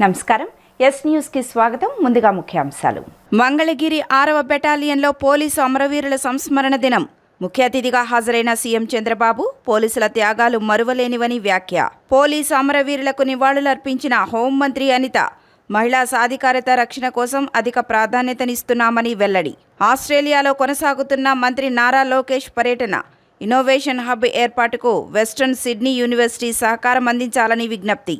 నమస్కారం. Yes news కి స్వాగతం. ముందుగా ముఖ్యాంశాలు. మంగళగిరి 6వ బెటాలియన్లో పోలీసు అమరవీరుల సంస్మరణ దినం. ముఖ్య అతిథిగా హాజరైన సీఎం చంద్రబాబు పోలీసుల త్యాగాలు మరువలేనివని వ్యాఖ్య. పోలీసు అమరవీరులకు నివాళులర్పించిన హోంమంత్రి అనిత. మహిళా సాధికారత రక్షణ కోసం అధిక ప్రాధాన్యతనిస్తున్నామని వెల్లడి. ఆస్ట్రేలియాలో కొనసాగుతున్న మంత్రి నారా లోకేష్ పర్యటన. ఇన్నోవేషన్ హబ్ ఏర్పాటుకు వెస్ట్రన్ సిడ్నీ యూనివర్సిటీ సహకారం అందించాలని విజ్ఞప్తి.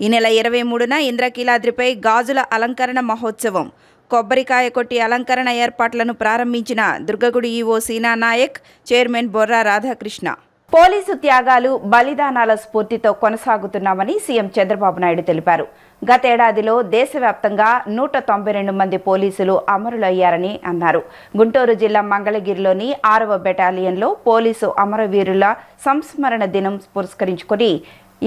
ఈ నెల 23న ఇంద్రకీలాద్రిపై గాజుల అలంకరణ మహోత్సవం. కొబ్బరికాయ కొట్టి అలంకరణ ఏర్పాట్లను ప్రారంభించిన దుర్గగుడి ఈవో సీనా నాయక్, చైర్మన్ బొర్రా రాధాకృష్ణ. పోలీసు త్యాగాలు, బలిదానాల స్ఫూర్తితో కొనసాగుతున్నామని సీఎం చంద్రబాబు నాయుడు తెలిపారు. గతేడాదిలో దేశవ్యాప్తంగా 192 మంది పోలీసులు అమరులయ్యారని అన్నారు. గుంటూరు జిల్లా మంగళగిరిలోని 6వ బెటాలియన్లో పోలీసు అమరవీరుల సంస్మరణ దినం పురస్కరించుకొని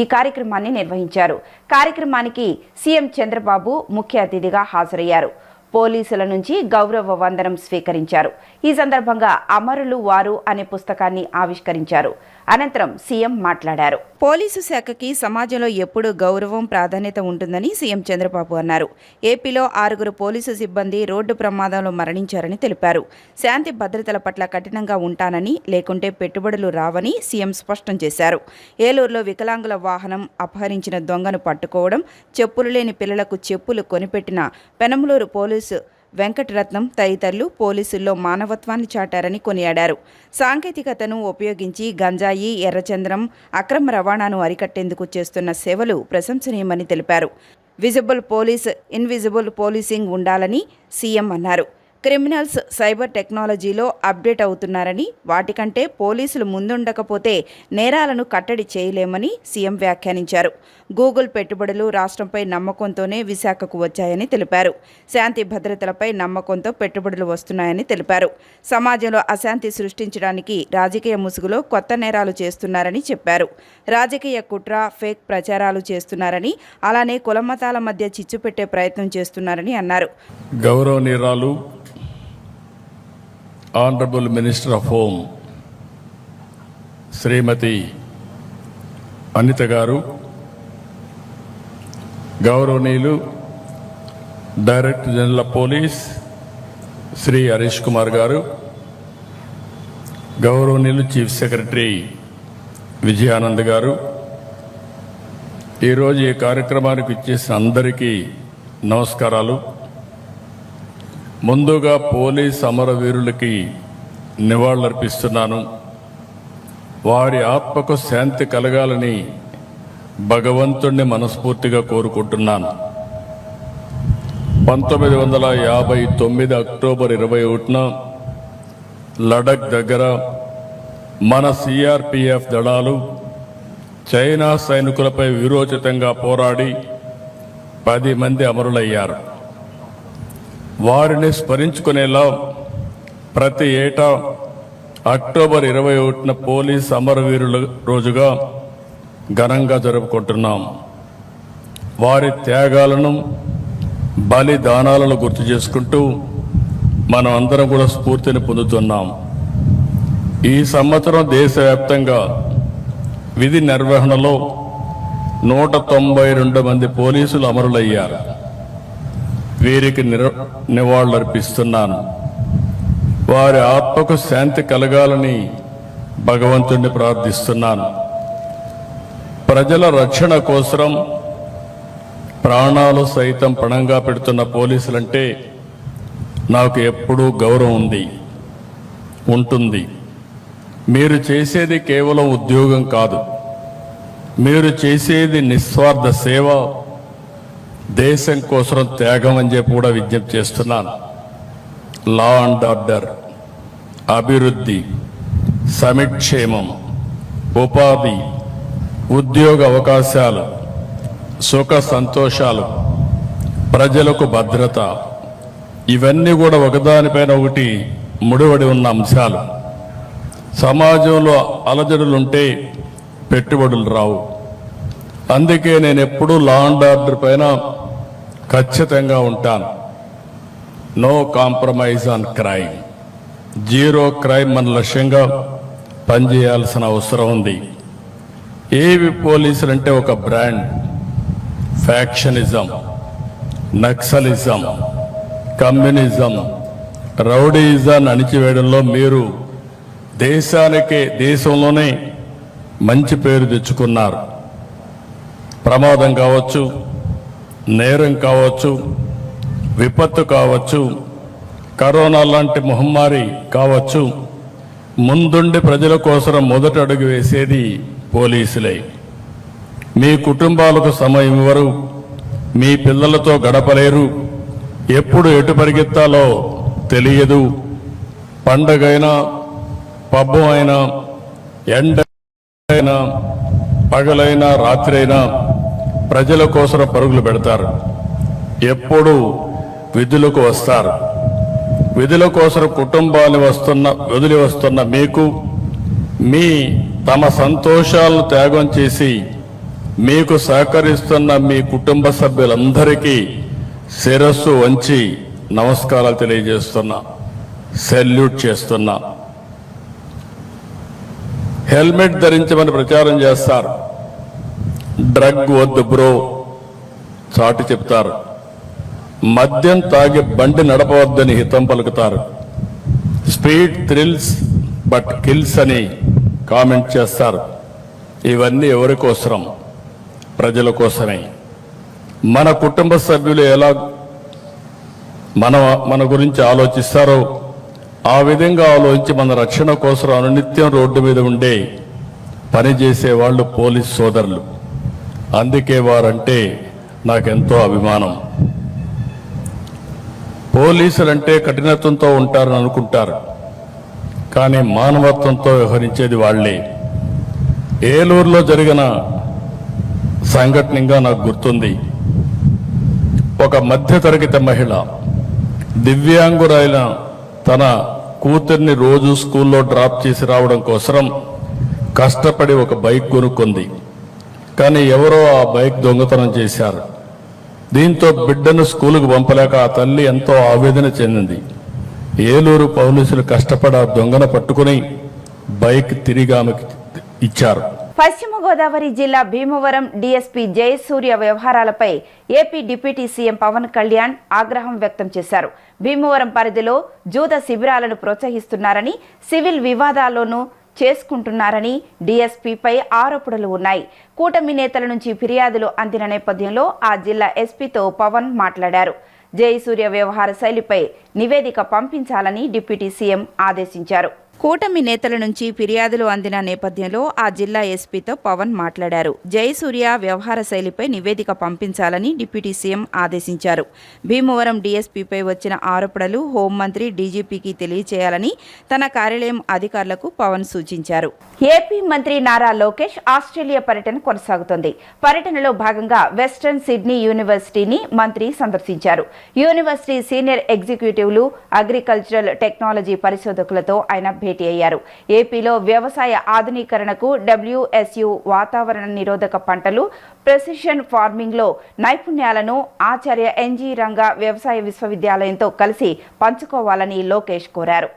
ఈ కార్యక్రమాన్ని నిర్వహించారు. కార్యక్రమానికి సీఎం చంద్రబాబు ముఖ్య అతిథిగా హాజరయ్యారు. పోలీసుల నుంచి గౌరవ వందనం స్వీకరించారు. ఈ సందర్భంగా అమరులు వారు అనే పుస్తకాన్ని ఆవిష్కరించారు. అనంతరం సీఎం మాట్లాడారు. పోలీసు శాఖకి సమాజంలో ఎప్పుడూ గౌరవం, ప్రాధాన్యత ఉంటుందని సీఎం చంద్రబాబు అన్నారు. ఏపీలో 6 పోలీసు సిబ్బంది రోడ్డు ప్రమాదంలో మరణించారని తెలిపారు. శాంతి భద్రతల పట్ల కఠినంగా ఉంటానని, లేకుంటే పెట్టుబడులు రావని సీఎం స్పష్టం చేశారు. ఏలూరులో వికలాంగుల వాహనం అపహరించిన దొంగను పట్టుకోవడం, చెప్పులు లేని పిల్లలకు చెప్పులు కొనిపెట్టిన పెనమలూరు పోలీసు వెంకటరత్నం తదితరులు పోలీసుల్లో మానవత్వాన్ని చాటారని కొనియాడారు. సాంకేతికతను ఉపయోగించి గంజాయి, ఎర్రచంద్రం అక్రమ రవాణాను అరికట్టేందుకు చేస్తున్న సేవలు ప్రశంసనీయమని తెలిపారు. విజిబుల్ పోలీస్, ఇన్విజిబుల్ పోలీసింగ్ ఉండాలని సీఎం అన్నారు. క్రిమినల్స్ సైబర్ టెక్నాలజీలో అప్డేట్ అవుతున్నారని, వాటికంటే పోలీసులు ముందుండకపోతే నేరాలను కట్టడి చేయలేమని సీఎం వ్యాఖ్యానించారు. గూగుల్ పెట్టుబడులు రాష్ట్రంపై నమ్మకంతోనే విశాఖకు వచ్చాయని తెలిపారు. శాంతి భద్రతలపై నమ్మకంతో పెట్టుబడులు వస్తున్నాయని తెలిపారు. సమాజంలో అశాంతి సృష్టించడానికి రాజకీయ ముసుగులో కొత్త నేరాలు చేస్తున్నారని చెప్పారు. రాజకీయ కుట్ర, ఫేక్ ప్రచారాలు చేస్తున్నారని, అలానే కులమతాల మధ్య చిచ్చు పెట్టే ప్రయత్నం చేస్తున్నారని అన్నారు. గౌరవనీయురాలు honourable minister of home Shrimati Anitha garu, గౌరవనీయులు director general of police Shri Harish Kumar garu, గౌరవనీయులు చీఫ్ సెక్రటరీ విజయానంద్ గారు, ఈరోజు ఈ కార్యక్రమానికి ఇచ్చేసిన అందరికీ నమస్కారాలు. ముందుగా పోలీస్ అమరవీరులకి నివాళులర్పిస్తున్నాను. వారి ఆత్మకు శాంతి కలగాలని భగవంతుణ్ణి మనస్ఫూర్తిగా కోరుకుంటున్నాను. 1959 అక్టోబర్ 21న లడక్ దగ్గర మన సిఆర్పిఎఫ్ దళాలు చైనా సైనికులపై వీరోచితంగా పోరాడి 10 మంది అమరులయ్యారు. వారిని స్మరించుకునేలా ప్రతి ఏటా అక్టోబర్ 21న పోలీస్ అమరవీరుల రోజుగా ఘనంగా జరుపుకుంటున్నాం. వారి త్యాగాలను, బలిదానాలను గుర్తు చేసుకుంటూ మనం అందరం కూడా స్ఫూర్తిని పొందుతున్నాం. ఈ సంవత్సరం దేశవ్యాప్తంగా విధి నిర్వహణలో 192 మంది పోలీసులు అమరులయ్యారు. వీరికి నివాళులర్పిస్తున్నాను. వారి ఆత్మకు శాంతి కలగాలని భగవంతుణ్ణి ప్రార్థిస్తున్నాను. ప్రజల రక్షణ కోసం ప్రాణాలు సైతం పణంగా పెడుతున్న పోలీసులంటే నాకు ఎప్పుడూ గౌరవం ఉంటుంది. మీరు చేసేది కేవలం ఉద్యోగం కాదు, మీరు చేసేది నిస్వార్థ సేవ, దేశం కోసం త్యాగం అని చెప్పి కూడా విజ్ఞప్తి చేస్తున్నాను. లా అండ్ ఆర్డర్, అభివృద్ధి, సమిక్షేమం, ఉపాధి, ఉద్యోగ అవకాశాలు, సుఖ సంతోషాలు, ప్రజలకు భద్రత, ఇవన్నీ కూడా ఒకదానిపైన ఒకటి ముడిపడి ఉన్న అంశాలు. సమాజంలో అలజడులుంటే పెట్టుబడులు రావు. అందుకే నేను ఎప్పుడూ లా అండ్ ఆర్డర్ పైన ఖచ్చితంగా ఉంటాను. No compromise on crime, zero crime మన లక్ష్యంగా పనిచేయాల్సిన అవసరం ఉంది. ఏవి పోలీసులు అంటే ఒక బ్రాండ్, ఫ్యాక్షనిజం, నక్సలిజం, కమ్యూనిజం, రౌడీయిజాన్ని అణిచివేయడంలో మీరు దేశంలోనే మంచి పేరు తెచ్చుకున్నారు. ప్రమాదం కావచ్చు, నేరం కావచ్చు, విపత్తు కావచ్చు, కరోనా లాంటి మహమ్మారి కావచ్చు, ముందుండి ప్రజల కోసం మొదటి అడుగు వేసేది పోలీసులే. మీ కుటుంబాలకు సమయం ఇవ్వరు, మీ పిల్లలతో గడపలేరు, ఎప్పుడు ఎటు పరిగెత్తాలో తెలియదు. పండగైనా, పబ్బం అయినా, ఎండ అయినా, పగలైనా, రాత్రైనా ప్రజల కోసం పరుగులు పెడతారు. ఎప్పుడు విధులకు వస్తారు. విధుల కోసం కుటుంబాన్ని వదిలి వస్తున్న మీకు తమ సంతోషాలను త్యాగం చేసి మీకు సహకరిస్తున్న మీ కుటుంబ సభ్యులందరికీ శిరస్సు వంచి నమస్కారాలు తెలియజేస్తున్నా, సెల్యూట్ చేస్తున్నా. హెల్మెట్ ధరించమని ప్రచారం చేస్తారు. డ్రగ్ వద్దు బ్రో చాటి చెప్తారు. మద్యం తాగి బండి నడపవద్దని హితం పలుకుతారు. స్పీడ్ థ్రిల్స్ బట్ కిల్స్ అని కామెంట్ చేస్తారు. ఇవన్నీ ఎవరి కోసరం? ప్రజల కోసమే. మన కుటుంబ సభ్యులు ఎలా మన గురించి ఆలోచిస్తారో ఆ విధంగా ఆలోచించి మన రక్షణ కోసం అనునిత్యం రోడ్డు మీద ఉండే పనిచేసే వాళ్ళు పోలీస్ సోదరులు. అందుకే వారంటే నాకెంతో అభిమానం. పోలీసులంటే కఠినత్వంతో ఉంటారని అనుకుంటారు, కానీ మానవత్వంతో వ్యవహరించేది వాళ్లే. ఏలూరులో జరిగిన సంఘటనగా నాకు గుర్తుంది. ఒక మధ్యతరగతి మహిళ దివ్యాంగురైన తన కూతుర్ని రోజు స్కూల్లో డ్రాప్ చేసి రావడం కోసం కష్టపడి ఒక బైక్ కొనుక్కుంది. కానీ ఎవరో ఆ బైక్ దొంగతనం చేశారు. దీంతో బిడ్డను స్కూలుకు పంపలేక ఆ తల్లి ఎంతో ఆవేదన చెందింది. ఏలూరు పోలీసులు కష్టపడి ఆ దొంగను పట్టుకుని బైక్ తిరిగి ఆమెకు ఇచ్చారు. పశ్చిమ గోదావరి జిల్లా భీమవరం డీఎస్పీ జయసూర్య వ్యవహారాలపై AP deputy CM Pawan Kalyan ఆగ్రహం వ్యక్తం చేశారు. భీమవరం పరిధిలో జూద శిబిరాలను ప్రోత్సహిస్తున్నారని, సివిల్ వివాదాల్లోనూ చేసుకుంటున్నారని డీఎస్పీపై ఆరోపణలు ఉన్నాయి. కూటమి నేతల నుంచి ఫిర్యాదులు అందిన నేపథ్యంలో ఆ జిల్లా ఎస్పీతో పవన్ మాట్లాడారు. జయసూర్య వ్యవహార శైలిపై నివేదిక పంపించాలని డిప్యూటీ సీఎం ఆదేశించారు. కూటమి నేతల నుంచి ఫిర్యాదులు అందిన నేపథ్యంలో ఆ జిల్లా ఎస్పీతో పవన్ మాట్లాడారు. జయసూర్య వ్యవహార శైలిపై నివేదిక పంపించాలని డిప్యూటీ సీఎం ఆదేశించారు. భీమవరం డీఎస్పీపై వచ్చిన ఆరోపణలు హోంమంత్రి డీజీపీకి తెలియచేయాలని తన కార్యాలయం అధికారులకు పవన్ సూచించారు. ఏపీ మంత్రి నారా లోకేష్ ఆస్ట్రేలియా పర్యటన కొనసాగుతోంది. పర్యటనలో భాగంగా వెస్టర్న్ సిడ్నీ యూనివర్సిటీని మంత్రి సందర్శించారు. యూనివర్సిటీ సీనియర్ ఎగ్జిక్యూటివ్లు, అగ్రికల్చరల్ టెక్నాలజీ పరిశోధకులతో ఆయన భేటీ అయ్యారు. ఏపీలో వ్యవసాయ ఆధునీకరణకు డబ్ల్యూఎస్యు వాతావరణ నిరోధక పంటలు, ప్రెసిషన్ ఫార్మింగ్లో నైపుణ్యాలను ఆచార్య ఎన్జీ రంగా వ్యవసాయ విశ్వవిద్యాలయంతో కలిసి పంచుకోవాలని లోకేష్ కోరారు.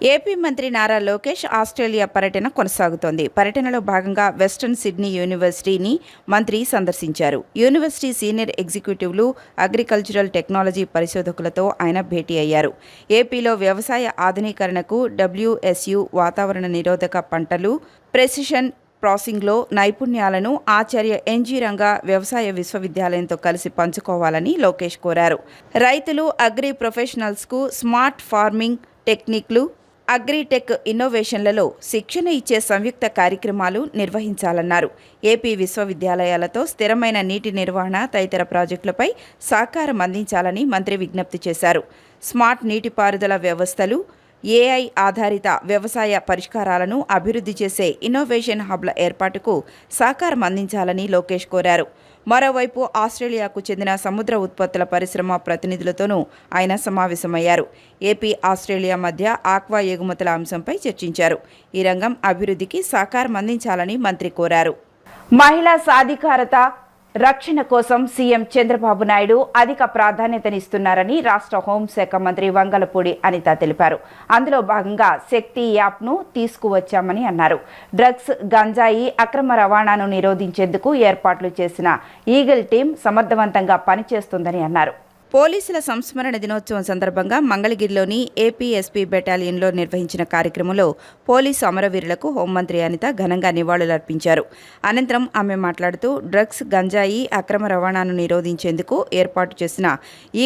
ఏపీ మంత్రి నారా లోకేష్ ఆస్ట్రేలియా పర్యటన కొనసాగుతోంది. పర్యటనలో భాగంగా వెస్టర్న్ సిడ్నీ యూనివర్సిటీని మంత్రి సందర్శించారు. యూనివర్సిటీ సీనియర్ ఎగ్జిక్యూటివ్లు, అగ్రికల్చరల్ టెక్నాలజీ పరిశోధకులతో ఆయన భేటీ అయ్యారు. ఏపీలో వ్యవసాయ ఆధునీకరణకు డబ్ల్యూఎస్యు వాతావరణ నిరోధక పంటలు, ప్రెసిషన్ ప్రాసెసింగ్లో నైపుణ్యాలను ఆచార్య ఎన్జీ రంగా వ్యవసాయ విశ్వవిద్యాలయంతో కలిసి పంచుకోవాలని లోకేష్ కోరారు. రైతులు, అగ్రి ప్రొఫెషనల్స్కు స్మార్ట్ ఫార్మింగ్ టెక్నిక్లు, అగ్రిటెక్ ఇన్నోవేషన్లలో శిక్షణ ఇచ్చే సంయుక్త కార్యక్రమాలు నిర్వహించాలన్నారు. ఏపీ విశ్వవిద్యాలయాలతో స్థిరమైన నీటి నిర్వహణ తదితర ప్రాజెక్టులపై సహకారం అందించాలని మంత్రి విజ్ఞప్తి చేశారు. స్మార్ట్ నీటిపారుదల వ్యవస్థలు, ఏఐ ఆధారిత వ్యవసాయ పరిష్కారాలను అభివృద్ధి చేసే ఇన్నోవేషన్ హబ్ల ఏర్పాటుకు సహకారం అందించాలని లోకేష్ కోరారు. మరోవైపు ఆస్ట్రేలియాకు చెందిన సముద్ర ఉత్పత్తుల పరిశ్రమ ప్రతినిధులతోనూ ఆయన సమావేశమయ్యారు. ఏపీ, ఆస్ట్రేలియా మధ్య ఆక్వా ఎగుమతుల అంశంపై చర్చించారు. ఈ రంగం అభివృద్ధికి సహకారం అందించాలని మంత్రి కోరారు. మహిళా సాధికారత, రక్షణ కోసం సీఎం చంద్రబాబు నాయుడు అధిక ప్రాధాన్యతనిస్తున్నారని రాష్ట్ర హోంశాఖ మంత్రి వంగలపూడి అనిత తెలిపారు. అందులో భాగంగా శక్తి యాప్ను తీసుకువచ్చామని అన్నారు. డ్రగ్స్, గంజాయి అక్రమ రవాణాను నిరోధించేందుకు ఏర్పాట్లు చేసిన ఈగల్ టీం సమర్థవంతంగా పనిచేస్తుందని అన్నారు. పోలీసుల సంస్మరణ దినోత్సవం సందర్భంగా మంగళగిరిలోని ఏపీఎస్పీ బెటాలియన్లో నిర్వహించిన కార్యక్రమంలో పోలీసు అమరవీరులకు హోంమంత్రి అనిత ఘనంగా నివాళులర్పించారు. అనంతరం ఆమె మాట్లాడుతూ డ్రగ్స్, గంజాయి అక్రమ రవాణాను నిరోధించేందుకు ఏర్పాటు చేసిన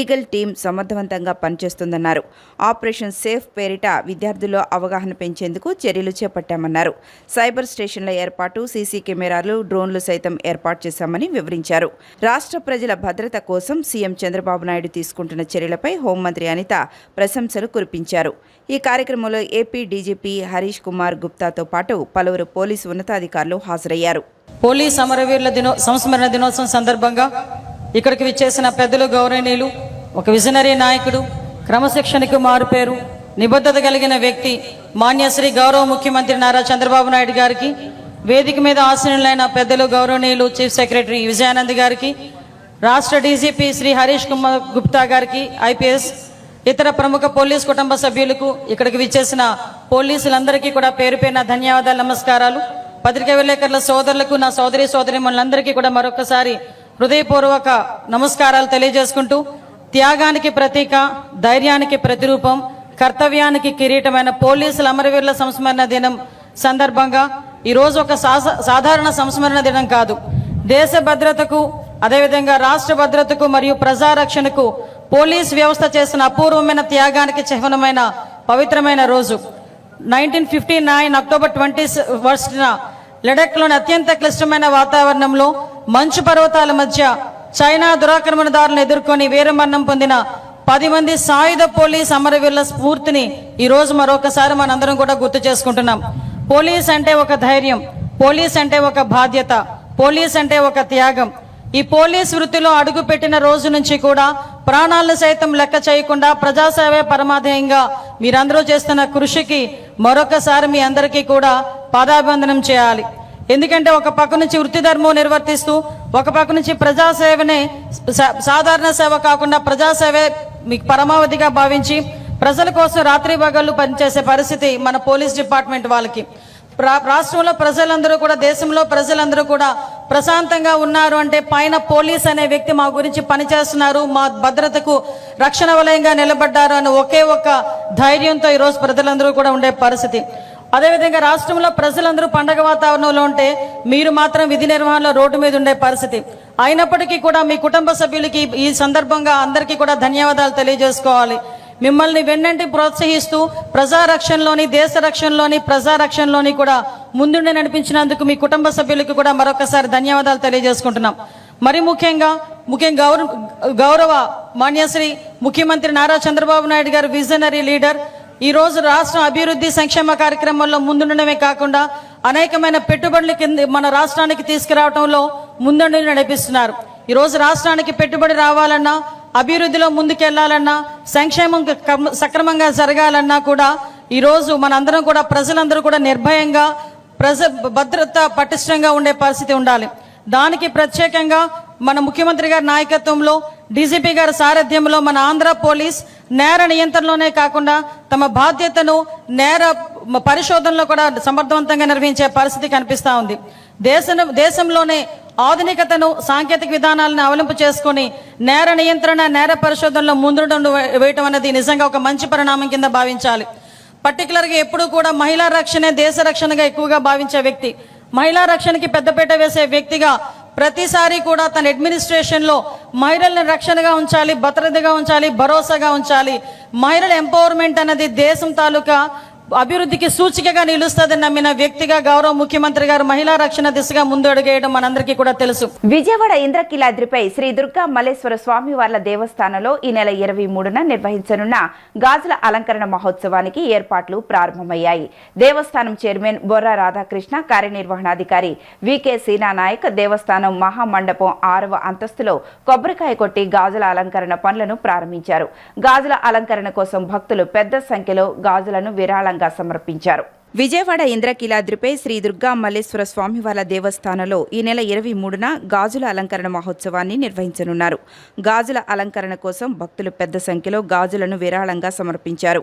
ఈగల్ టీం సమర్థవంతంగా పనిచేస్తుందన్నారు. ఆపరేషన్ సేఫ్ పేరిట విద్యార్థుల్లో అవగాహన పెంచేందుకు చర్యలు చేపట్టామన్నారు. సైబర్ స్టేషన్ల ఏర్పాటు, సీసీ కెమెరాలు, డ్రోన్లు సైతం ఏర్పాటు చేశామని వివరించారు. రాష్ట్ర ప్రజల భద్రత కోసం సీఎం చంద్రబాబు నాయుడు తీసుకుంటున్న చర్యలపై హోంమంత్రి అనిత ప్రశంసలు కురిపించారు. ఈ కార్యక్రమంలో ఏపీ డీజీపీ హరీష్ కుమార్ గుప్తాతో పాటు పలువురు పోలీసు ఉన్నతాధికారులు హాజరయ్యారు. పోలీస్ అమరవీరుల సంస్మరణ దినోత్సవం సందర్భంగా ఇక్కడికి విచ్చేసిన పెద్దలు, గౌరవనీయులు, ఒక విజనరీ నాయకుడు, క్రమశిక్షణకు మారుపేరు, నిబద్ధత కలిగిన వ్యక్తి మాన్యశ్రీ గౌరవ ముఖ్యమంత్రి నారా చంద్రబాబు నాయుడు గారికి, వేదిక మీద ఆసీనులైన పెద్దలు, గౌరవనీయులు చీఫ్ సెక్రటరీ విజయానంద్ గారికి, రాష్ట్ర డీజీపీ శ్రీ హరీష్ కుమార్ గుప్తా గారికి, ఐపీఎస్, ఇతర ప్రముఖ పోలీస్ కుటుంబ సభ్యులకు, ఇక్కడికి విచ్చేసిన పోలీసులందరికీ కూడా పేరు పేరున ధన్యవాదాలు, నమస్కారాలు. పత్రికా విలేకరుల సోదరులకు, నా సోదరీమణులందరికీ కూడా మరొకసారి హృదయపూర్వక నమస్కారాలు తెలియజేసుకుంటూ, త్యాగానికి ప్రతీక, ధైర్యానికి ప్రతిరూపం, కర్తవ్యానికి కిరీటమైన పోలీసుల అమరవీరుల సంస్మరణ దినం సందర్భంగా ఈరోజు ఒక సాధారణ సంస్మరణ దినం కాదు, దేశ భద్రతకు, అదేవిధంగా రాష్ట్ర భద్రతకు మరియు ప్రజారక్షణకు పోలీస్ వ్యవస్థ చేసిన అపూర్వమైన త్యాగానికి చిహ్నమైన పవిత్రమైన రోజు. 1959 అక్టోబర్ 21న లడఖ్లోని అత్యంత క్లిష్టమైన వాతావరణంలో మంచు పర్వతాల మధ్య చైనా దురాక్రమణదారులను ఎదుర్కొని వీరమరణం పొందిన 10 మంది సాయుధ పోలీస్ అమరవీరుల స్ఫూర్తిని ఈరోజు మరొకసారి మనందరం కూడా గుర్తు చేసుకుంటున్నాం. పోలీస్ అంటే ఒక ధైర్యం, పోలీస్ అంటే ఒక బాధ్యత, పోలీస్ అంటే ఒక త్యాగం. ఈ పోలీస్ వృత్తిలో అడుగు పెట్టిన రోజు నుంచి కూడా ప్రాణాలను సైతం లెక్క చేయకుండా ప్రజాసేవే పరమాధ్యేయంగా మీరందరూ చేస్తున్న కృషికి మరొకసారి మీ అందరికీ కూడా పాదాభివందనం చేయాలి. ఎందుకంటే ఒక పక్క నుంచి వృత్తి ధర్మం నిర్వర్తిస్తూ, ఒక పక్క నుంచి ప్రజాసేవనే సాధారణ సేవ కాకుండా ప్రజాసేవే మీకు పరమావధిగా భావించి ప్రజల కోసం రాత్రి పగళ్ళు పనిచేసే పరిస్థితి మన పోలీస్ డిపార్ట్మెంట్ వాళ్ళకి. రాష్ట్రంలో ప్రజలందరూ కూడా, దేశంలో ప్రజలందరూ కూడా ప్రశాంతంగా ఉన్నారు అంటే పైన పోలీస్ అనే వ్యక్తి మా గురించి పనిచేస్తున్నారు, మా భద్రతకు రక్షణ వలయంగా నిలబడ్డారు అని ఒకే ఒక్క ధైర్యంతో ఈరోజు ప్రజలందరూ కూడా ఉండే పరిస్థితి. అదేవిధంగా రాష్ట్రంలో ప్రజలందరూ పండగ వాతావరణంలో ఉంటే మీరు మాత్రం విధి నిర్వహణలో రోడ్డు మీద ఉండే పరిస్థితి. అయినప్పటికీ కూడా మీ కుటుంబ సభ్యులకి ఈ సందర్భంగా అందరికీ కూడా ధన్యవాదాలు తెలియజేసుకోవాలి. మిమ్మల్ని వెన్నంటి ప్రోత్సహిస్తూ ప్రజారక్షణలోని, దేశ రక్షణలోని, ప్రజారక్షణలోని కూడా ముందుండి నడిపించినందుకు మీ కుటుంబ సభ్యులకు కూడా మరొకసారి ధన్యవాదాలు తెలియజేసుకుంటున్నాం. మరి ముఖ్యంగా గౌరవ మాన్యశ్రీ ముఖ్యమంత్రి నారా చంద్రబాబు నాయుడు గారు విజనరీ లీడర్ ఈ రోజు రాష్ట్ర అభివృద్ధి సంక్షేమ కార్యక్రమాల్లో ముందుండడమే కాకుండా అనేకమైన పెట్టుబడులు మన రాష్ట్రానికి తీసుకురావడంలో ముందుండి నడిపిస్తున్నారు. ఈ రోజు రాష్ట్రానికి పెట్టుబడి రావాలన్నా, అభివృద్ధిలో ముందుకెళ్లాలన్నా, సంక్షేమం సక్రమంగా జరగాలన్నా కూడా ఈరోజు మనందరం కూడా, ప్రజలందరూ కూడా నిర్భయంగా, భద్రత పటిష్టంగా ఉండే పరిస్థితి ఉండాలి. దానికి ప్రత్యేకంగా మన ముఖ్యమంత్రి గారి నాయకత్వంలో, డీజీపీ గారి సారథ్యంలో మన ఆంధ్ర పోలీస్ నేర నియంత్రణలోనే కాకుండా తమ బాధ్యతను నేర పరిశోధనలో కూడా సమర్థవంతంగా నిర్వహించే పరిస్థితి కనిపిస్తూ ఉంది. దేశంలోనే ఆధునికతను, సాంకేతిక విధానాలను అవలంబు చేసుకుని నేర నియంత్రణ, నేర పరిశోధనలో ముందు వేయటం అనేది నిజంగా ఒక మంచి పరిణామం కింద భావించాలి. పర్టికులర్గా ఎప్పుడు కూడా మహిళా రక్షణే దేశ రక్షణగా ఎక్కువగా భావించే వ్యక్తి, మహిళా రక్షణకి పెద్దపీట వేసే వ్యక్తిగా ప్రతిసారి కూడా తన అడ్మినిస్ట్రేషన్లో మహిళల్ని రక్షణగా ఉంచాలి, భద్రతగా ఉంచాలి, భరోసాగా ఉంచాలి. మహిళల ఎంపవర్మెంట్ అనేది దేశం తాలూకా అభివృద్ధికి సూచికగా నిలుస్తుందని నమ్మిన వ్యక్తిగా గౌరవ ముఖ్యమంత్రి గారు మహిళా రక్షణ దిశగా ముందు అడుగేయడం మనందరికీ కూడా తెలుసు. విజయవాడ ఇంద్రకీలాద్రిపై శ్రీ దుర్గా మల్లేశ్వర స్వామివార్ల దేవస్థానంలో ఈ నెల 23న నిర్వహించనున్న గాజుల అలంకరణ మహోత్సవానికి ఏర్పాట్లు ప్రారంభమయ్యాయి. దేవస్థానం చైర్మన్ బొర్రా రాధాకృష్ణ, కార్యనిర్వహణాధికారి వికే సీనా నాయక్ దేవస్థానం మహామండపం 6వ అంతస్తులో కొబ్బరికాయ కొట్టి గాజుల అలంకరణ పనులను ప్రారంభించారు. గాజుల అలంకరణ కోసం భక్తులు పెద్ద సంఖ్యలో గాజులను విరాళంగా సమర్పించారు. విజయవాడ ఇంద్రకీలాద్రిపై శ్రీ దుర్గా మల్లేశ్వర స్వామివార్ల దేవస్థానంలో ఈ నెల 23న గాజుల అలంకరణ మహోత్సవాన్ని నిర్వహించనున్నారు. గాజుల అలంకరణ కోసం భక్తులు పెద్ద సంఖ్యలో గాజులను విరాళంగా సమర్పించారు.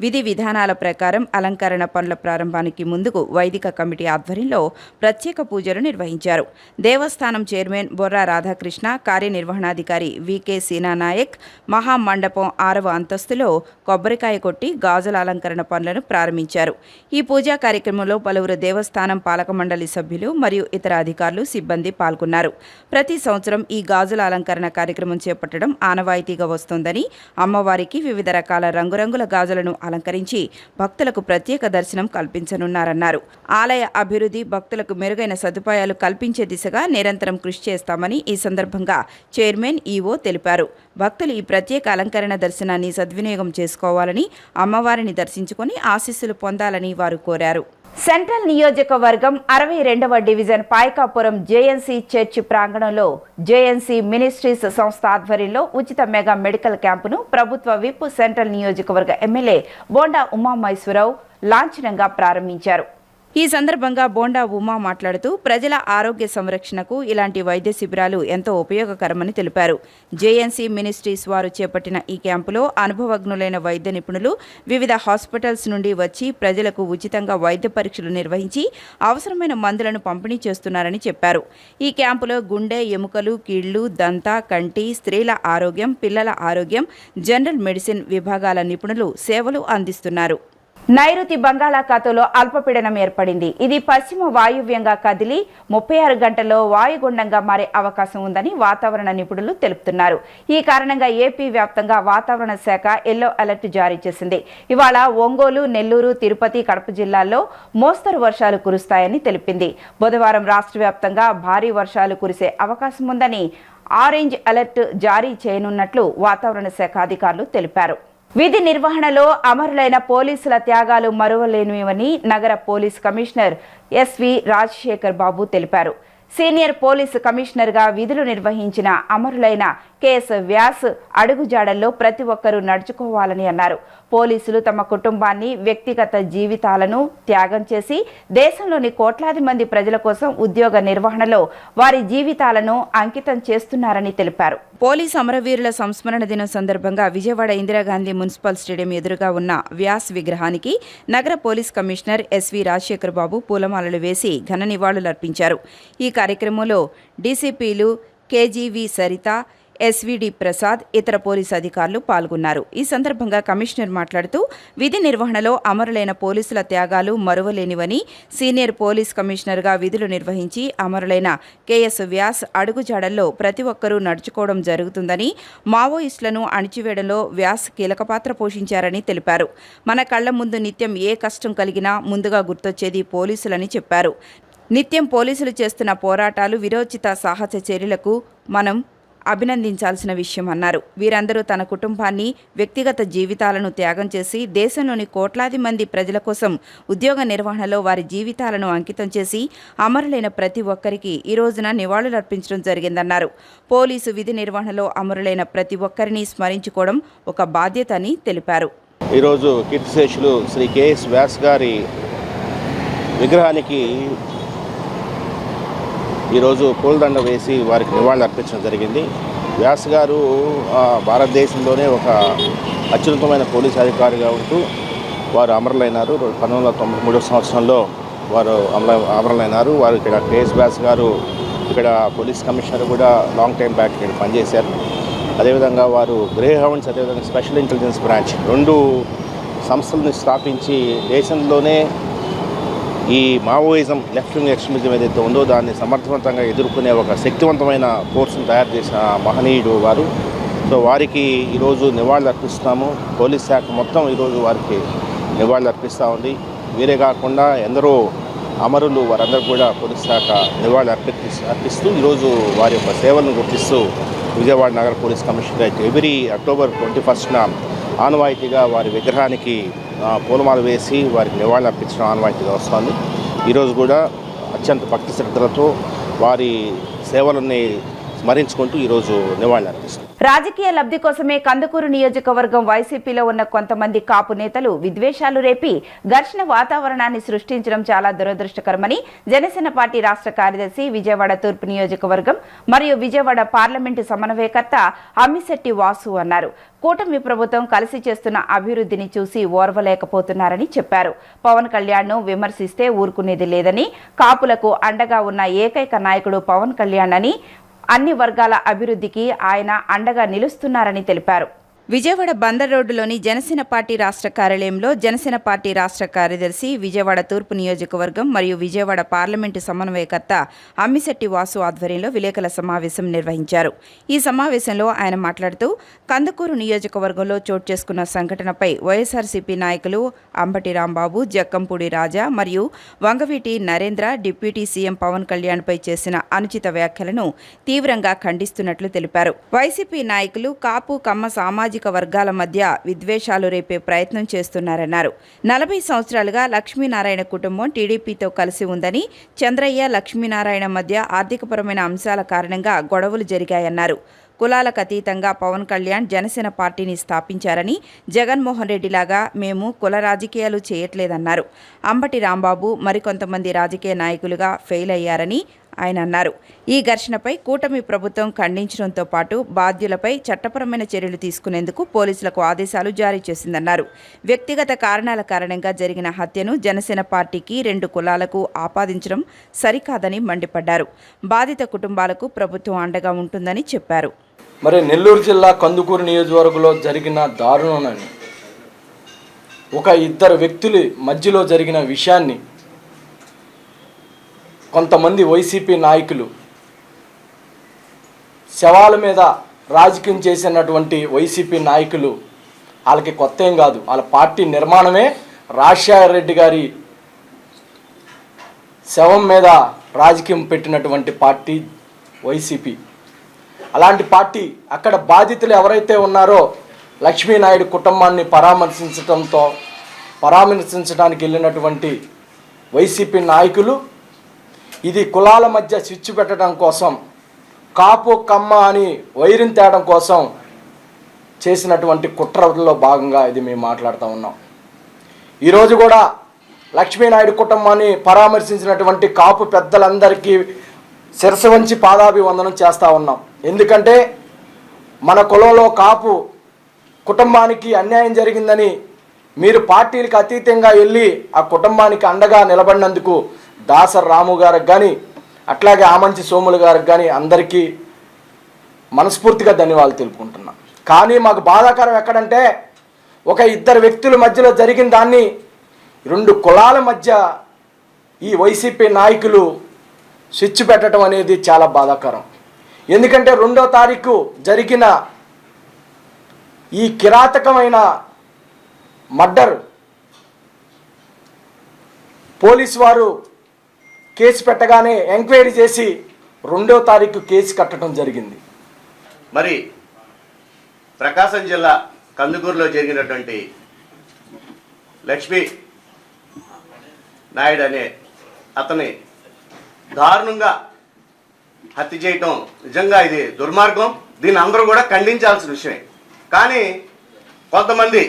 విధి విధానాల ప్రకారం అలంకరణ పనుల ప్రారంభానికి ముందుకు వైదిక కమిటీ ఆధ్వర్యంలో ప్రత్యేక పూజలు నిర్వహించారు. దేవస్థానం చైర్మన్ బొర్రా రాధాకృష్ణ, కార్యనిర్వహణాధికారి వికే సీనానాయక్ మహామండపం 6వ అంతస్తులో కొబ్బరికాయ కొట్టి గాజుల అలంకరణ పనులను ప్రారంభించారు. ఈ పూజా కార్యక్రమంలో పలువురు దేవస్థానం పాలక మండలి సభ్యులు మరియు ఇతర అధికారులు, సిబ్బంది పాల్గొన్నారు. ప్రతి సంవత్సరం ఈ గాజుల అలంకరణ కార్యక్రమం చేపట్టడం ఆనవాయితీగా వస్తోందని, అమ్మవారికి వివిధ రకాల రంగురంగుల గాజులను అలంకరించి భక్తులకు ప్రత్యేక దర్శనం కల్పించనున్నారన్నారు. ఆలయ అభివృద్ధి, భక్తులకు మెరుగైన సదుపాయాలు కల్పించే దిశగా నిరంతరం కృషి చేస్తామని ఈ సందర్భంగా చైర్మన్ ఈవో తెలిపారు. భక్తులు ఈ ప్రత్యేక అలంకరణ దర్శనాన్ని సద్వినియోగం చేసుకోవాలని, అమ్మవారిని దర్శించుకొని ఆశీస్సులు పొందాలని వారు కోరారు. సెంట్రల్ నియోజకవర్గం 62వ డివిజన్ పాయకాపురం జేఎన్సీ చర్చి ప్రాంగణంలో జేఎన్సీ మినిస్ట్రీస్ సంస్థ ఆధ్వర్యంలో ఉచిత మెగా మెడికల్ క్యాంపును ప్రభుత్వ విప్ సెంట్రల్ నియోజకవర్గ ఎమ్మెల్యే బోండా ఉమామహేశ్వరరావు లాంఛనంగా ప్రారంభించారు. ఈ సందర్భంగా బోండా ఉమా మాట్లాడుతూ ప్రజల ఆరోగ్య సంరక్షణకు ఇలాంటి వైద్య శిబిరాలు ఎంతో ఉపయోగకరమని తెలిపారు. జేఎన్సీ మినిస్ట్రీస్ వారు చేపట్టిన ఈ క్యాంపులో అనుభవజ్ఞులైన వైద్య నిపుణులు వివిధ హాస్పిటల్స్ నుండి వచ్చి ప్రజలకు ఉచితంగా వైద్య పరీక్షలు నిర్వహించి అవసరమైన మందులను పంపిణీ చేస్తున్నారని చెప్పారు. ఈ క్యాంపులో గుండె, ఎముకలు, కీళ్లు, దంత, కంటి, స్త్రీల ఆరోగ్యం, పిల్లల ఆరోగ్యం, జనరల్ మెడిసిన్ విభాగాల నిపుణులు సేవలు అందిస్తున్నారు. నైరుతి బంగాళాఖాతంలో అల్పపీడనం ఏర్పడింది. ఇది పశ్చిమ వాయువ్యంగా కదిలి 36 గంటల్లో వాయుగుండంగా మారే అవకాశం ఉందని వాతావరణ నిపుణులు తెలుపుతున్నారు. ఈ కారణంగా ఏపీ వ్యాప్తంగా వాతావరణ శాఖ ఎల్లో అలర్ట్ జారీ చేసింది. ఇవాళ ఒంగోలు, నెల్లూరు, తిరుపతి, కడప జిల్లాల్లో మోస్తరు వర్షాలు కురుస్తాయని తెలిపింది. బుధవారం రాష్ట్ర వ్యాప్తంగా భారీ వర్షాలు కురిసే అవకాశం ఉందని ఆరెంజ్ అలర్ట్ జారీ చేయనున్నట్లు వాతావరణ శాఖ అధికారులు తెలిపారు. విధి నిర్వహణలో అమరులైన పోలీసుల త్యాగాలు మరువలేనివని నగర పోలీస్ కమిషనర్ ఎస్వి రాజశేఖర్ బాబు తెలిపారు. సీనియర్ పోలీసు కమిషనర్గా విధులు నిర్వహించిన అమరులైన కేఎస్ వ్యాస్ అడుగుజాడల్లో ప్రతి ఒక్కరూ నడుచుకోవాలని అన్నారు. పోలీసులు తమ కుటుంబాన్ని, వ్యక్తిగత జీవితాలను త్యాగం చేసి దేశంలోని కోట్లాది మంది ప్రజల కోసం ఉద్యోగ నిర్వహణలో వారి జీవితాలను అంకితం చేస్తున్నారని తెలిపారు. పోలీసు అమరవీరుల సంస్మరణ దినం సందర్భంగా విజయవాడ ఇందిరాగాంధీ మున్సిపల్ స్టేడియం ఎదురుగా ఉన్న వ్యాస్ విగ్రహానికి నగర పోలీస్ కమిషనర్ ఎస్వి రాజశేఖర్ బాబు పూలమాలలు వేసి ఘన నివాళులర్పించారు. ఈ కార్యక్రమంలో డీసీపీలు కేజీవి సరిత, ఎస్విడి ప్రసాద్, ఇతర పోలీసు అధికారులు పాల్గొన్నారు. ఈ సందర్భంగా కమిషనర్ మాట్లాడుతూ విధి నిర్వహణలో అమరులైన పోలీసుల త్యాగాలు మరువలేనివని, సీనియర్ పోలీస్ కమిషనర్గా విధులు నిర్వహించి అమరులైన కేఎస్ వ్యాస్ అడుగుజాడల్లో ప్రతి ఒక్కరూ నడుచుకోవడం జరుగుతుందని, మావోయిస్టులను అణిచివేయడంలో వ్యాస్ కీలక పాత్ర పోషించారని తెలిపారు. మన కళ్ల ముందు నిత్యం ఏ కష్టం కలిగినా ముందుగా గుర్తొచ్చేది పోలీసులని చెప్పారు. నిత్యం పోలీసులు చేస్తున్న పోరాటాలు, వీరోచిత సాహస చర్యలకు మనం అభినందించాల్సిన విషయం అన్నారు. వీరందరూ తన కుటుంబాన్ని, వ్యక్తిగత జీవితాలను త్యాగం చేసి దేశంలోని కోట్లాది మంది ప్రజల కోసం ఉద్యోగ నిర్వహణలో వారి జీవితాలను అంకితం చేసి అమరులైన ప్రతి ఒక్కరికి ఈ రోజున నివాళులర్పించడం జరిగిందన్నారు. పోలీసు విధి నిర్వహణలో అమరులైన ప్రతి ఒక్కరిని స్మరించుకోవడం ఒక బాధ్యత అని తెలిపారు. ఈరోజు కీర్తిశేషులు శ్రీ కేఎస్ వ్యాస్ గారి విగ్రహానికి ఈరోజు పూలదండ వేసి వారికి నివాళులు అర్పించడం జరిగింది. వ్యాస్ గారు భారతదేశంలోనే ఒక అత్యున్నతమైన పోలీస్ అధికారిగా ఉంటూ వారు అమరులైనారు. 1993 సంవత్సరంలో వారు అమరులైనారు. వారు ఇక్కడ కేఎస్ వ్యాస్ గారు ఇక్కడ పోలీస్ కమిషనర్ కూడా లాంగ్ టైం బ్యాక్ ఇక్కడ పనిచేశారు. అదేవిధంగా వారు గ్రే హౌండ్స్, అదేవిధంగా స్పెషల్ ఇంటెలిజెన్స్ బ్రాంచ్ 2 సంస్థలను స్థాపించి దేశంలోనే ఈ మావోయిజం, లెఫ్ట్ వింగ్ ఎక్స్ట్రీమిజం ఏదైతే ఉందో దాన్ని సమర్థవంతంగా ఎదుర్కొనే ఒక శక్తివంతమైన ఫోర్స్ను తయారు చేసిన మహనీయుడు వారు. సో వారికి ఈరోజు నివాళులు అర్పిస్తున్నాము. పోలీస్ శాఖ మొత్తం ఈరోజు వారికి నివాళులు అర్పిస్తూ ఉంది. వీరే కాకుండా ఎందరో అమరులు, వారందరూ కూడా పోలీస్ శాఖ నివాళులు అర్పిస్తూ ఈరోజు వారి యొక్క సేవలను గుర్తిస్తూ విజయవాడ నగర పోలీస్ కమిషనరేట్ ఎవ్రీ అక్టోబర్ 21న ఆనవాయితీగా వారి విగ్రహానికి పూలమాల వేసి వారికి నివాళులు అర్పించడం ఆనవాయితీగా వస్తుంది. ఈరోజు కూడా అత్యంత భక్తి శ్రద్ధలతో వారి సేవలని స్మరించుకుంటూ ఈరోజు నివాళులు అర్పిస్తుంది. రాజకీయ లబ్ధి కోసమే కందుకూరు నియోజకవర్గం వైసీపీలో ఉన్న కొంతమంది కాపు నేతలు విద్వేషాలు రేపి ఘర్షణ వాతావరణాన్ని సృష్టించడం చాలా దురదృష్టకరమని జనసేన పార్టీ రాష్ట్ర కార్యదర్శి, విజయవాడ తూర్పు నియోజకవర్గం మరియు విజయవాడ పార్లమెంటు సమన్వయకర్త అమ్మిశెట్టి వాసు అన్నారు. కూటమి ప్రభుత్వం కలిసి చేస్తున్న అభివృద్ధిని చూసి ఓర్వలేకపోతున్నారని చెప్పారు. పవన్ కళ్యాణ్ను విమర్శిస్తే ఊరుకునేది లేదని, కాపులకు అండగా ఉన్న ఏకైక నాయకుడు పవన్ కళ్యాణ్ అని, అన్ని వర్గాల అభివృద్ధికి ఆయన అండగా నిలుస్తున్నారని తెలిపారు. విజయవాడ బందర్ రోడ్డులోని జనసేన పార్టీ రాష్ట్ర కార్యాలయంలో జనసేన పార్టీ రాష్ట్ర కార్యదర్శి, విజయవాడ తూర్పు నియోజకవర్గం మరియు విజయవాడ పార్లమెంటు సమన్వయకర్త అమ్మిశెట్టి వాసు ఆధ్వర్యంలో విలేకరుల సమావేశం నిర్వహించారు. ఈ సమావేశంలో ఆయన మాట్లాడుతూ కందుకూరు నియోజకవర్గంలో చోటు చేసుకున్న సంఘటనపై వైఎస్ఆర్సీపీ నాయకులు అంబటి రాంబాబు, జక్కంపూడి రాజా మరియు వంగవీటి నరేంద్ర డిప్యూటీ సీఎం పవన్ కళ్యాణ్పై చేసిన అనుచిత వ్యాఖ్యలను తీవ్రంగా ఖండిస్తున్నట్లు తెలిపారు. వైసీపీ నాయకులు కాపు కమ్మ సామాజిక వర్గాల మధ్య విద్వేషాలు రేపే ప్రయత్నం చేస్తున్నారన్నారు. 40 సంవత్సరాలుగా లక్ష్మీనారాయణ కుటుంబం టీడీపీతో కలిసి ఉందని, చంద్రయ్య లక్ష్మీనారాయణ మధ్య ఆర్థికపరమైన అంశాల కారణంగా గొడవలు జరిగాయన్నారు. కులాలకు అతీతంగా పవన్ కళ్యాణ్ జనసేన పార్టీని స్థాపించారని, జగన్మోహన్ రెడ్డిలాగా మేము కుల రాజకీయాలు చేయట్లేదన్నారు. అంబటి రాంబాబు మరికొంతమంది రాజకీయ నాయకులుగా ఫెయిల్ అయ్యారని ఆయన అన్నారు. ఈ ఘర్షణపై కూటమి ప్రభుత్వం ఖండించడంతో పాటు బాధ్యులపై చట్టపరమైన చర్యలు తీసుకునేందుకు పోలీసులకు ఆదేశాలు జారీ చేసిందన్నారు. వ్యక్తిగత కారణాల కారణంగా జరిగిన హత్యను జనసేన పార్టీకి 2 కులాలకు ఆపాదించడం సరికాదని మండిపడ్డారు. బాధిత కుటుంబాలకు ప్రభుత్వం అండగా ఉంటుందని చెప్పారు. మరి నెల్లూరు జిల్లా కందుకూరు నియోజకవర్గంలో జరిగిన దారుణాన్ని, ఒక 2 వ్యక్తుల మధ్యలో జరిగిన విషయాన్ని కొంతమంది వైసీపీ నాయకులు శవాల మీద రాజకీయం చేసినటువంటి వైసీపీ నాయకులు, వాళ్ళకి కొత్త ఏం కాదు, వాళ్ళ పార్టీ నిర్మాణమే రాజశేఖర రెడ్డి గారి శవం మీద రాజకీయం పెట్టినటువంటి పార్టీ వైసీపీ. అలాంటి పార్టీ అక్కడ బాధితులు ఎవరైతే ఉన్నారో లక్ష్మీనాయుడు కుటుంబాన్ని పరామర్శించడానికి వెళ్ళినటువంటి వైసీపీ నాయకులు ఇది కులాల మధ్య స్విచ్ పెట్టడం కోసం, కాపు కమ్మ అని వైరం తేడం కోసం చేసినటువంటి కుట్రలో భాగంగా ఇది మేము మాట్లాడుతూ ఉన్నాం. ఈరోజు కూడా లక్ష్మీనాయుడు కుటుంబాన్ని పరామర్శించినటువంటి కాపు పెద్దలందరికీ శిరస్సు వంచి పాదాభివందనం చేస్తూ ఉన్నాం. ఎందుకంటే మన కులంలో కాపు కుటుంబానికి అన్యాయం జరిగిందని మీరు పార్టీలకు అతీతంగా వెళ్ళి ఆ కుటుంబానికి అండగా నిలబడినందుకు దాసర్ రాము గారికి కానీ, అట్లాగే ఆమంచి సోములు గారికి కానీ అందరికీ మనస్ఫూర్తిగా ధన్యవాదాలు తెలుపుకుంటున్నాం. కానీ మాకు బాధాకరం ఎక్కడంటే, ఒక 2 వ్యక్తుల మధ్యలో జరిగిన దాన్ని 2 కులాల మధ్య ఈ వైసీపీ నాయకులు స్విచ్ పెట్టడం అనేది చాలా బాధాకరం. ఎందుకంటే 2వ తారీఖు జరిగిన ఈ కిరాతకమైన మర్డర్ పోలీసు వారు కేసు పెట్టగానే ఎంక్వైరీ చేసి 2వ తారీఖు కేసు కట్టడం జరిగింది. మరి ప్రకాశం జిల్లా కందుకూరులో జరిగినటువంటి లక్ష్మీ నాయుడు అనే అతని దారుణంగా హత్య చేయటం నిజంగా ఇది దుర్మార్గం. దీన్ని అందరూ కూడా ఖండించాల్సిన విషయమే. కానీ కొంతమంది,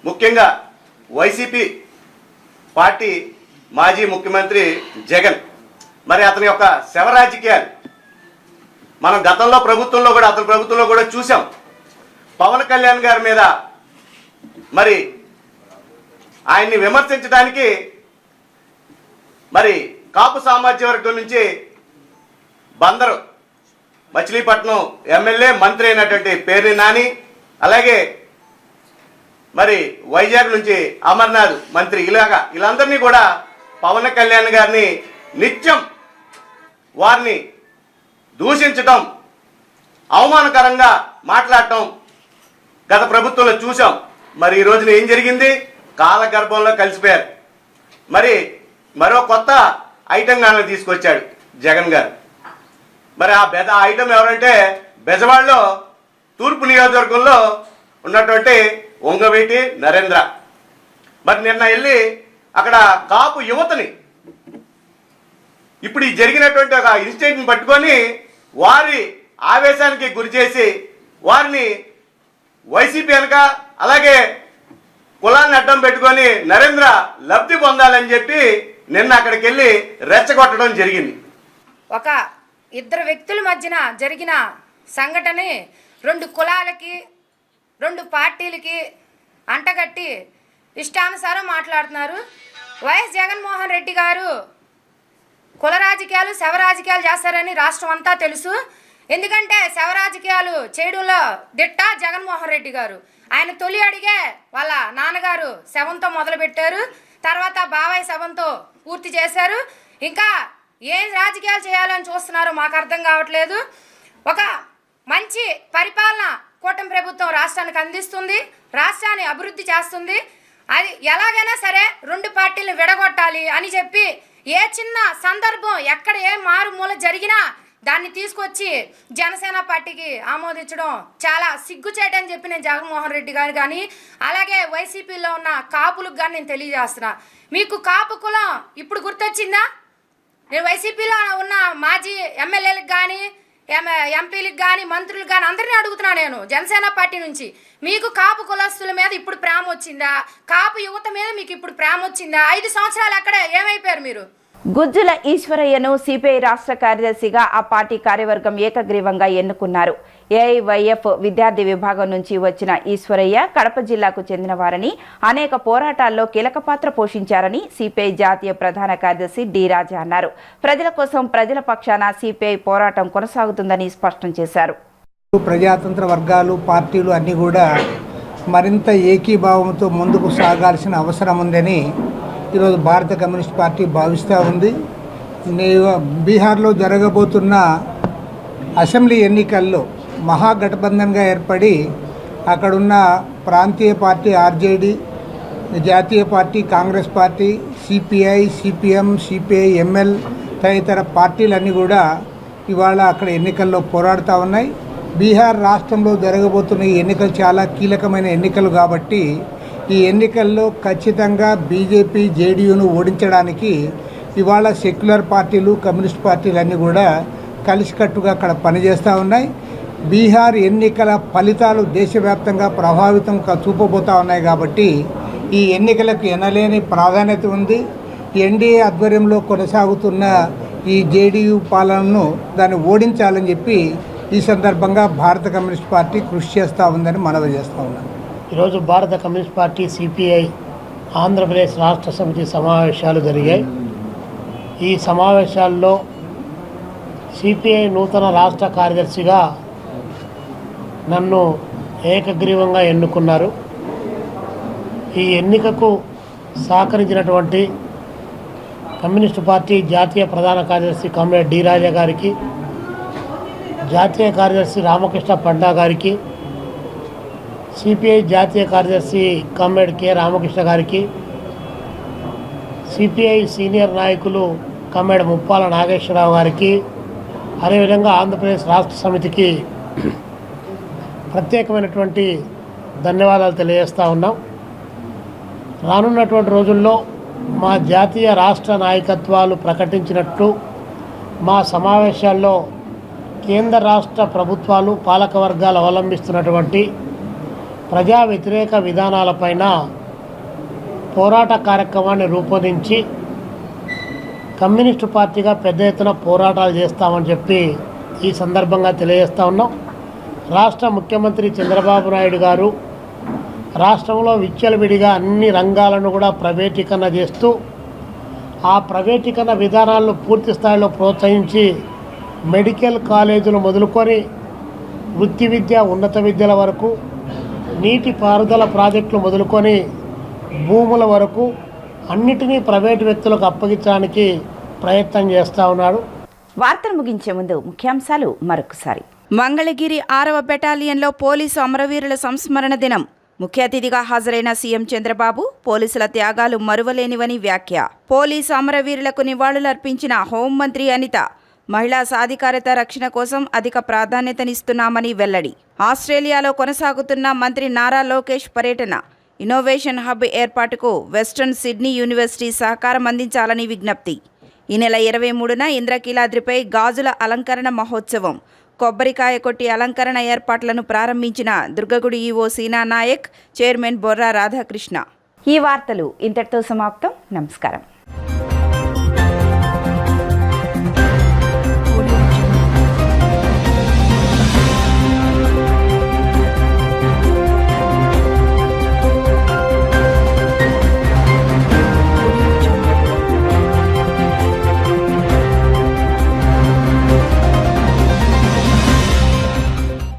ముఖ్యంగా వైసీపీ పార్టీ మాజీ ముఖ్యమంత్రి జగన్, మరి అతని యొక్క శవ రాజకీయాలు మనం గతంలో అతని ప్రభుత్వంలో కూడా చూసాం. పవన్ కళ్యాణ్ గారి మీద మరి ఆయన్ని విమర్శించడానికి మరి కాపు సామాజిక వర్గం నుంచి బందరు మచిలీపట్నం ఎమ్మెల్యే మంత్రి అయినటువంటి పేర్ని నాని, అలాగే మరి వైజాగ్ నుంచి అమర్నాథ్ మంత్రి, వీళ్ళందరినీ కూడా పవన్ కళ్యాణ్ గారిని నిత్యం వారిని దూషించటం, అవమానకరంగా మాట్లాడటం గత ప్రభుత్వంలో చూసాం. మరి ఈ రోజున ఏం జరిగింది? కాలగర్భంలో కలిసిపోయారు. మరి మరో కొత్త ఐటెం గాను తీసుకొచ్చాడు జగన్ గారు. మరి ఆ ఐటెం ఎవరంటే బెజవాడలో తూర్పు నియోజకవర్గంలో ఉన్నటువంటి వంగవీటి నరేంద్ర. మరి నిన్న వెళ్ళి అక్కడ కాపు యువతని ఇప్పుడు ఈ జరిగినటువంటి ఒక ఇన్సిడెంట్ని పట్టుకొని వారి ఆవేశానికి గురి చేసి వారిని వైసీపీ వెనక అలాగే కులాన్ని అడ్డం పెట్టుకొని నరేంద్ర లబ్ధి పొందాలని చెప్పి నిన్న అక్కడికి వెళ్ళి రెచ్చగొట్టడం జరిగింది. ఒక ఇద్దరు వ్యక్తుల మధ్యన జరిగిన సంఘటన రెండు కులాలకి రెండు పార్టీలకి అంటగట్టి ఇష్టానుసారం మాట్లాడుతున్నారు. వైఎస్ జగన్మోహన్ రెడ్డి గారు కుల రాజకీయాలు శవ రాజకీయాలు చేస్తారని రాష్ట్రం అంతా తెలుసు. ఎందుకంటే శవ రాజకీయాలు చేయడంలో దిట్ట జగన్మోహన్ రెడ్డి గారు. ఆయన తొలి అడిగే వాళ్ళ నాన్నగారు శవంతో మొదలుపెట్టారు, తర్వాత బాబాయ్ శవంతో పూర్తి చేశారు. ఇంకా ఏం రాజకీయాలు చేయాలని చూస్తున్నారో మాకు అర్థం కావట్లేదు. ఒక మంచి పరిపాలన కూటమి ప్రభుత్వం రాష్ట్రానికి అందిస్తుంది, రాష్ట్రాన్ని అభివృద్ధి చేస్తుంది. అది ఎలాగైనా సరే రెండు పార్టీలను విడగొట్టాలి అని చెప్పి ఏ చిన్న సందర్భం ఎక్కడ ఏ మారుమూల జరిగినా దాన్ని తీసుకొచ్చి జనసేన పార్టీకి ఆమోదించడం చాలా సిగ్గుచేటని చెప్పి నేను జగన్మోహన్ రెడ్డి గారు కానీ అలాగే వైసీపీలో ఉన్న కాపులకు కానీ నేను తెలియజేస్తున్నా. మీకు కాపు కులం ఇప్పుడు గుర్తొచ్చిందా? నేను వైసీపీలో ఉన్న మాజీ ఎమ్మెల్యేలకు కానీ ఎంపీలకు కానీ మంత్రులకు కానీ అందరినీ అడుగుతున్నా. నేను జనసేన పార్టీ నుంచి మీకు కాపు కులస్తుల మీద ఇప్పుడు ప్రేమ వచ్చిందా? కాపు యువత మీద మీకు ఇప్పుడు ప్రేమ వచ్చిందా? 5 సంవత్సరాలు అక్కడే ఏమైపోయారు మీరు? గుజ్జుల ఈశ్వరయ్యను సిపిఐ రాష్ట్ర కార్యదర్శిగా ఆ పార్టీ కార్యవర్గం ఏకగ్రీవంగా ఎన్నుకున్నారు. ఏఐవైఎఫ్ విద్యార్థి విభాగం నుంచి వచ్చిన ఈశ్వరయ్య కడప జిల్లాకు చెందినవారని, అనేక పోరాటాల్లో కీలక పాత్ర పోషించారని సిపిఐ జాతీయ ప్రధాన కార్యదర్శి డి రాజా అన్నారు. ప్రజల కోసం ప్రజల పక్షాన సిపిఐ పోరాటం కొనసాగుతుందని స్పష్టం చేశారు. ప్రజాతంత్ర వర్గాలు పార్టీలు అన్నీ కూడా మరింత ఏకీభావంతో ముందుకు సాగాల్సిన అవసరం ఉందని ఈరోజు భారత కమ్యూనిస్ట్ పార్టీ భావిస్తూ ఉంది. బీహార్లో జరగబోతున్న అసెంబ్లీ ఎన్నికల్లో మహాగఠబంధన్గా ఏర్పడి అక్కడున్న ప్రాంతీయ పార్టీ ఆర్జేడీ, జాతీయ party Congress party, CPI, CPM, CPI, ML తదితర పార్టీలన్నీ కూడా ఇవాళ అక్కడ ఎన్నికల్లో పోరాడుతూ ఉన్నాయి. బీహార్ రాష్ట్రంలో జరగబోతున్న ఈ ఎన్నికలు చాలా కీలకమైన ఎన్నికలు కాబట్టి ఈ ఎన్నికల్లో ఖచ్చితంగా బీజేపీ, జేడీయూను ఓడించడానికి ఇవాళ సెక్యులర్ పార్టీలు, కమ్యూనిస్ట్ పార్టీలన్నీ కూడా కలిసికట్టుగా అక్కడ పనిచేస్తూ ఉన్నాయి. బీహార్ ఎన్నికల ఫలితాలు దేశవ్యాప్తంగా ప్రభావితం చూపబోతూ ఉన్నాయి కాబట్టి ఈ ఎన్నికలకు ఎనలేని ప్రాధాన్యత ఉంది. ఎన్డీఏ ఆధ్వర్యంలో కొనసాగుతున్న ఈ జేడీయూ పాలనను దాన్ని ఓడించాలని చెప్పి ఈ సందర్భంగా భారత కమ్యూనిస్ట్ పార్టీ కృషి చేస్తూ ఉందని మనవి చేస్తూ ఉన్నాను. ఈరోజు భారత కమ్యూనిస్ట్ పార్టీ సిపిఐ ఆంధ్రప్రదేశ్ రాష్ట్ర సమితి సమావేశాలు జరిగాయి. ఈ సమావేశాల్లో సిపిఐ నూతన రాష్ట్ర కార్యదర్శిగా నన్ను ఏకగ్రీవంగా ఎన్నుకున్నారు. ఈ ఎన్నికకు సహకరించినటువంటి కమ్యూనిస్టు పార్టీ జాతీయ ప్రధాన కార్యదర్శి కామ్రేడ్ డి రాజా గారికి, జాతీయ కార్యదర్శి రామకృష్ణ పండా గారికి, సిపిఐ జాతీయ కార్యదర్శి కామ్రేడ్ కె రామకృష్ణ గారికి, సిపిఐ సీనియర్ నాయకులు కామ్రేడ్ ముప్పాల నాగేశ్వరరావు గారికి, అదేవిధంగా ఆంధ్రప్రదేశ్ రాష్ట్ర సమితికి ప్రత్యేకమైనటువంటి ధన్యవాదాలు తెలియజేస్తూ ఉన్నాం. రానున్నటువంటి రోజుల్లో మా జాతీయ రాష్ట్ర నాయకత్వాలు ప్రకటించినట్టు మా సమావేశాల్లో కేంద్ర రాష్ట్ర ప్రభుత్వాలు, పాలక వర్గాలు అవలంబిస్తున్నటువంటి ప్రజా వ్యతిరేక విధానాలపైన పోరాట కార్యక్రమాన్ని రూపొందించి కమ్యూనిస్టు పార్టీగా పెద్ద ఎత్తున పోరాటాలు చేస్తామని చెప్పి ఈ సందర్భంగా తెలియజేస్తూ ఉన్నాం. రాష్ట్ర ముఖ్యమంత్రి చంద్రబాబు నాయుడు గారు రాష్ట్రంలో విచ్చలవిడిగా అన్ని రంగాలను కూడా ప్రైవేటీకరణ చేస్తూ ఆ ప్రైవేటీకరణ విధానాలను పూర్తి స్థాయిలో ప్రోత్సహించి మెడికల్ కాలేజీలు మొదలుకొని వృత్తి విద్య, ఉన్నత విద్యల వరకు, నీటి పారుదల ప్రాజెక్టులు మొదలుకొని భూముల వరకు అన్నిటినీ ప్రైవేటు వ్యక్తులకు అప్పగించడానికి ప్రయత్నం చేస్తూ ఉన్నాడు. వార్తలు ముగించే ముందు ముఖ్యాంశాలు మరొకసారి. మంగళగిరి 6వ బెటాలియన్లో పోలీసు అమరవీరుల సంస్మరణ దినం. ముఖ్య అతిథిగా హాజరైన సీఎం చంద్రబాబు పోలీసుల త్యాగాలు మరువలేనివని వ్యాఖ్య. పోలీసు అమరవీరులకు నివాళులర్పించిన హోంమంత్రి అనిత. మహిళా సాధికారత రక్షణ కోసం అధిక ప్రాధాన్యతనిస్తున్నామని వెల్లడి. ఆస్ట్రేలియాలో కొనసాగుతున్న మంత్రి నారా లోకేష్ పర్యటన. ఇన్నోవేషన్ హబ్ ఏర్పాటుకు వెస్ట్రన్ సిడ్నీ యూనివర్సిటీ సహకారం అందించాలని విజ్ఞప్తి. ఈ నెల 23న ఇంద్రకీలాద్రిపై గాజుల అలంకరణ మహోత్సవం. కొబ్బరికాయ కొట్టి అలంకరణ ఏర్పాట్లను ప్రారంభించిన దుర్గగుడి ఈవో సీనా నాయక్, చైర్మన్ బొర్రా రాధాకృష్ణ. ఈ వార్తలు ఇంతటితో సమాప్తం. నమస్కారం.